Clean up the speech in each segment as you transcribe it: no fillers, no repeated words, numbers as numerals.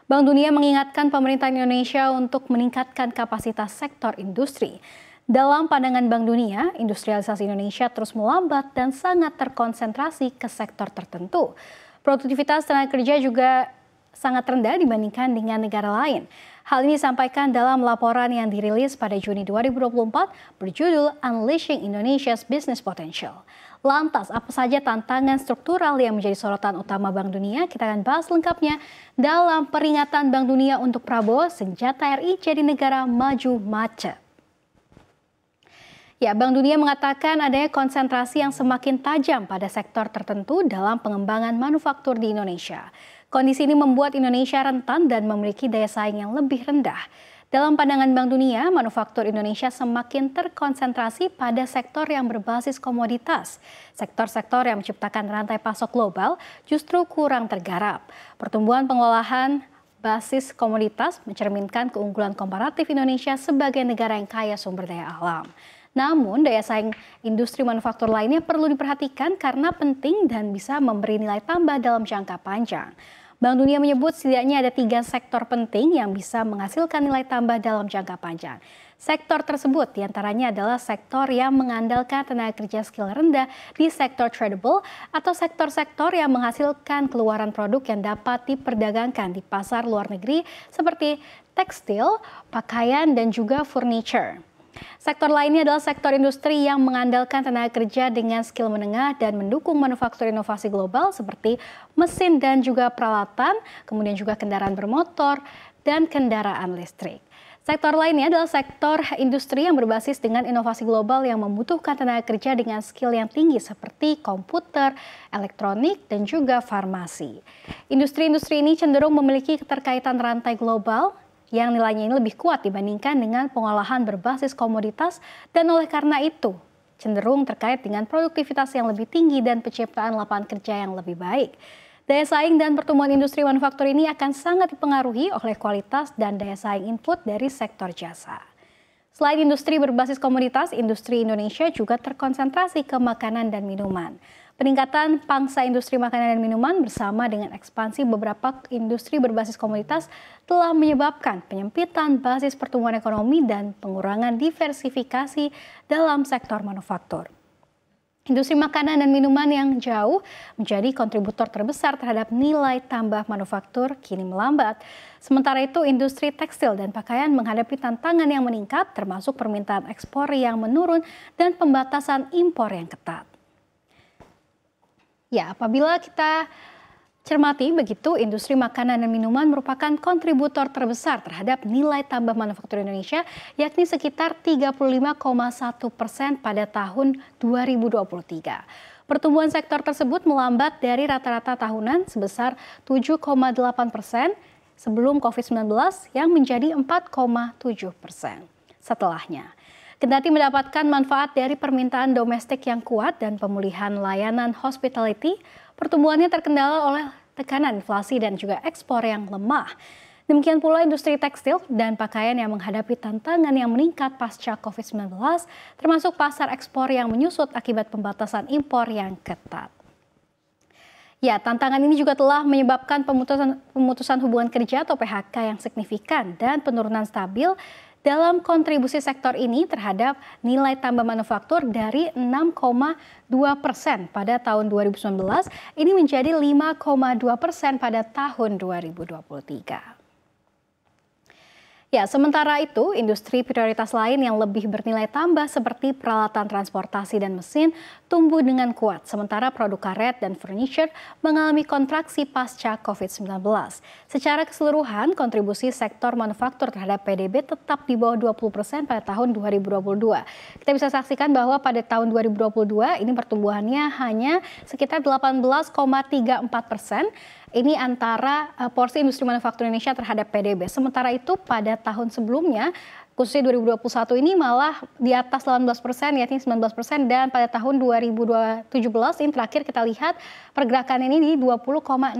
Bank Dunia mengingatkan pemerintah Indonesia untuk meningkatkan kapasitas sektor industri. Dalam pandangan Bank Dunia, industrialisasi Indonesia terus melambat dan sangat terkonsentrasi ke sektor tertentu. Produktivitas tenaga kerja juga sangat rendah dibandingkan dengan negara lain. Hal ini disampaikan dalam laporan yang dirilis pada Juni 2024 berjudul Unleashing Indonesia's Business Potential. Lantas, apa saja tantangan struktural yang menjadi sorotan utama Bank Dunia? Kita akan bahas lengkapnya dalam peringatan Bank Dunia untuk Prabowo, senjata RI jadi negara maju macet. Ya, Bank Dunia mengatakan adanya konsentrasi yang semakin tajam pada sektor tertentu dalam pengembangan manufaktur di Indonesia. Kondisi ini membuat Indonesia rentan dan memiliki daya saing yang lebih rendah. Dalam pandangan Bank Dunia, manufaktur Indonesia semakin terkonsentrasi pada sektor yang berbasis komoditas. Sektor-sektor yang menciptakan rantai pasok global justru kurang tergarap. Pertumbuhan pengolahan basis komoditas mencerminkan keunggulan komparatif Indonesia sebagai negara yang kaya sumber daya alam. Namun, daya saing industri manufaktur lainnya perlu diperhatikan karena penting dan bisa memberi nilai tambah dalam jangka panjang. Bank Dunia menyebut setidaknya ada 3 sektor penting yang bisa menghasilkan nilai tambah dalam jangka panjang. Sektor tersebut diantaranya adalah sektor yang mengandalkan tenaga kerja skill rendah di sektor tradable atau sektor-sektor yang menghasilkan keluaran produk yang dapat diperdagangkan di pasar luar negeri seperti tekstil, pakaian, dan juga furniture. Sektor lainnya adalah sektor industri yang mengandalkan tenaga kerja dengan skill menengah dan mendukung manufaktur inovasi global seperti mesin dan juga peralatan, kemudian juga kendaraan bermotor dan kendaraan listrik. Sektor lainnya adalah sektor industri yang berbasis dengan inovasi global yang membutuhkan tenaga kerja dengan skill yang tinggi seperti komputer, elektronik, dan juga farmasi. Industri-industri ini cenderung memiliki keterkaitan rantai global yang nilainya ini lebih kuat dibandingkan dengan pengolahan berbasis komoditas dan oleh karena itu cenderung terkait dengan produktivitas yang lebih tinggi dan penciptaan lapangan kerja yang lebih baik. Daya saing dan pertumbuhan industri manufaktur ini akan sangat dipengaruhi oleh kualitas dan daya saing input dari sektor jasa. Selain industri berbasis komoditas, industri Indonesia juga terkonsentrasi ke makanan dan minuman. Peningkatan pangsa industri makanan dan minuman bersama dengan ekspansi beberapa industri berbasis komoditas telah menyebabkan penyempitan basis pertumbuhan ekonomi dan pengurangan diversifikasi dalam sektor manufaktur. Industri makanan dan minuman yang jauh menjadi kontributor terbesar terhadap nilai tambah manufaktur kini melambat. Sementara itu, industri tekstil dan pakaian menghadapi tantangan yang meningkat termasuk permintaan ekspor yang menurun dan pembatasan impor yang ketat. Ya, apabila kita cermati begitu, industri makanan dan minuman merupakan kontributor terbesar terhadap nilai tambah manufaktur Indonesia, yakni sekitar 35,1% pada tahun 2023. Pertumbuhan sektor tersebut melambat dari rata-rata tahunan sebesar 7,8% sebelum COVID-19 yang menjadi 4,7% setelahnya. Kendati mendapatkan manfaat dari permintaan domestik yang kuat dan pemulihan layanan hospitality, pertumbuhannya terkendala oleh tekanan inflasi dan juga ekspor yang lemah. Demikian pula industri tekstil dan pakaian yang menghadapi tantangan yang meningkat pasca COVID-19, termasuk pasar ekspor yang menyusut akibat pembatasan impor yang ketat. Ya, tantangan ini juga telah menyebabkan pemutusan hubungan kerja atau PHK yang signifikan dan penurunan stabil dalam kontribusi sektor ini terhadap nilai tambah manufaktur dari 6,2% pada tahun 2019 ini menjadi 5,2% pada tahun 2023. Ya, sementara itu, industri prioritas lain yang lebih bernilai tambah seperti peralatan transportasi dan mesin tumbuh dengan kuat, sementara produk karet dan furniture mengalami kontraksi pasca COVID-19. Secara keseluruhan, kontribusi sektor manufaktur terhadap PDB tetap di bawah 20% pada tahun 2022. Kita bisa saksikan bahwa pada tahun 2022 ini pertumbuhannya hanya sekitar 18,34%. Ini antara porsi industri manufaktur Indonesia terhadap PDB. Sementara itu pada tahun sebelumnya, khususnya 2021 ini malah di atas 18%, yakni 19%. Dan pada tahun 2017 ini terakhir kita lihat pergerakan ini di 20,16%.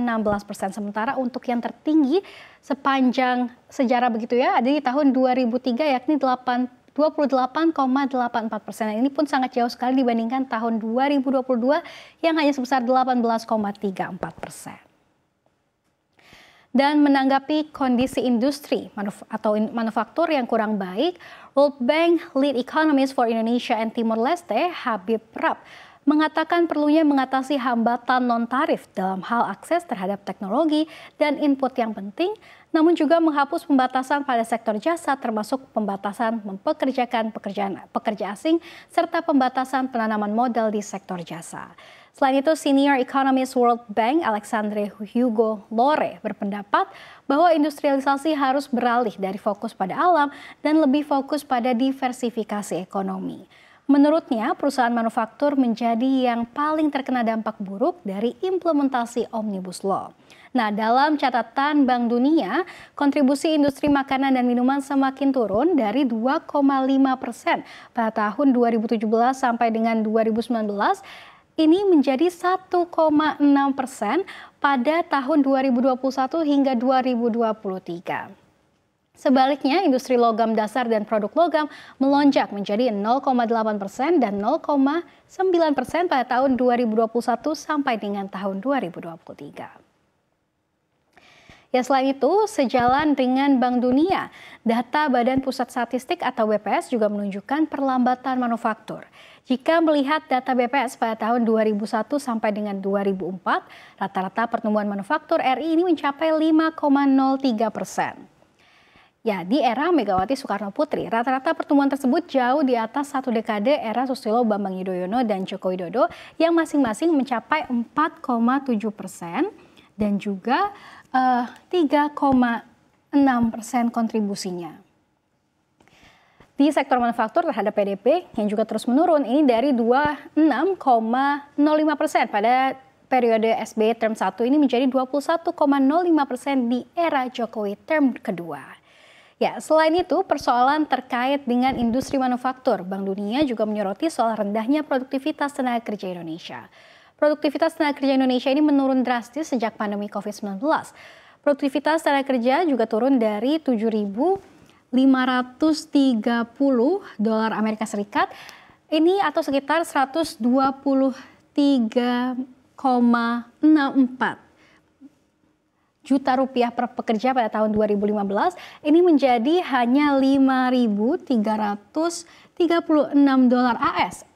Sementara untuk yang tertinggi sepanjang sejarah begitu ya, ada di tahun 2003 yakni 28,84%. Ini pun sangat jauh sekali dibandingkan tahun 2022 yang hanya sebesar 18,34%. Dan menanggapi kondisi industri manufaktur yang kurang baik, World Bank Lead Economist for Indonesia and Timor Leste, Habib Rab, mengatakan perlunya mengatasi hambatan non-tarif dalam hal akses terhadap teknologi dan input yang penting, namun juga menghapus pembatasan pada sektor jasa termasuk pembatasan mempekerjakan pekerja asing serta pembatasan penanaman modal di sektor jasa. Selain itu, Senior Economist World Bank Alexandre Hugo Lore berpendapat bahwa industrialisasi harus beralih dari fokus pada alam dan lebih fokus pada diversifikasi ekonomi. Menurutnya, perusahaan manufaktur menjadi yang paling terkena dampak buruk dari implementasi Omnibus Law. Nah, dalam catatan Bank Dunia, kontribusi industri makanan dan minuman semakin turun dari 2,5% pada tahun 2017 sampai dengan 2019, ini menjadi 1,6% pada tahun 2021 hingga 2023. Sebaliknya, industri logam dasar dan produk logam melonjak menjadi 0,8% dan 0,9% pada tahun 2021 sampai dengan tahun 2023. Ya, selain itu, sejalan dengan Bank Dunia, data Badan Pusat Statistik atau BPS juga menunjukkan perlambatan manufaktur. Jika melihat data BPS pada tahun 2001 sampai dengan 2004, rata-rata pertumbuhan manufaktur RI ini mencapai 5,03%. Ya, di era Megawati Soekarno Putri, rata-rata pertumbuhan tersebut jauh di atas satu dekade era Susilo Bambang Yudhoyono dan Joko Widodo yang masing-masing mencapai 4,7% dan juga 3,6% kontribusinya. Di sektor manufaktur terhadap PDB yang juga terus menurun, ini dari 26,05% pada periode SBY term 1 ini menjadi 21,05% di era Jokowi term kedua. Ya, selain itu persoalan terkait dengan industri manufaktur, Bank Dunia juga menyoroti soal rendahnya produktivitas tenaga kerja Indonesia. Produktivitas tenaga kerja Indonesia ini menurun drastis sejak pandemi COVID-19. Produktivitas tenaga kerja juga turun dari 7.530 dolar Amerika Serikat ini atau sekitar 123,64 juta rupiah per pekerja pada tahun 2015 ini menjadi hanya 5.336 dolar AS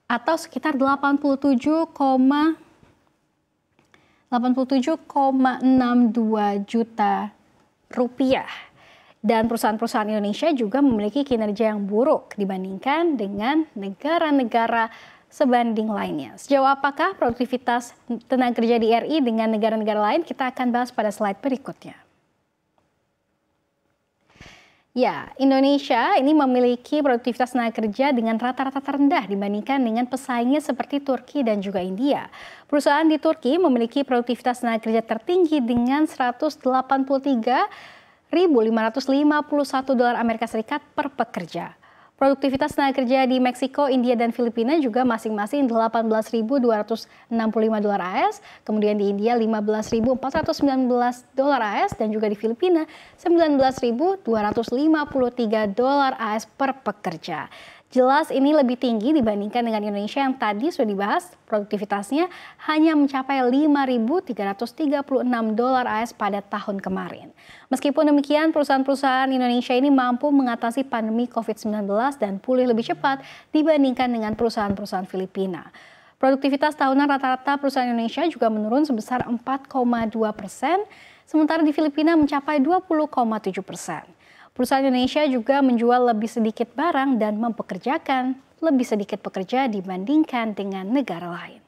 atau sekitar 87,62 juta rupiah. Dan perusahaan-perusahaan Indonesia juga memiliki kinerja yang buruk dibandingkan dengan negara-negara sebanding lainnya. Sejauh apakah produktivitas tenaga kerja di RI dengan negara-negara lain? Kita akan bahas pada slide berikutnya. Ya, Indonesia ini memiliki produktivitas tenaga kerja dengan rata-rata terendah dibandingkan dengan pesaingnya seperti Turki dan juga India. Perusahaan di Turki memiliki produktivitas tenaga kerja tertinggi dengan 183.551 dolar Amerika Serikat per pekerja. Produktivitas tenaga kerja di Meksiko, India, dan Filipina juga masing-masing 18.265 dolar AS, kemudian di India 15.419 dolar AS, dan juga di Filipina 19.253 dolar AS per pekerja. Jelas ini lebih tinggi dibandingkan dengan Indonesia yang tadi sudah dibahas, produktivitasnya hanya mencapai 5.336 dolar AS pada tahun kemarin. Meskipun demikian, perusahaan-perusahaan Indonesia ini mampu mengatasi pandemi COVID-19 dan pulih lebih cepat dibandingkan dengan perusahaan-perusahaan Filipina. Produktivitas tahunan rata-rata perusahaan Indonesia juga menurun sebesar 4,2%, sementara di Filipina mencapai 20,7%. Perusahaan Indonesia juga menjual lebih sedikit barang dan mempekerjakan lebih sedikit pekerja dibandingkan dengan negara lain.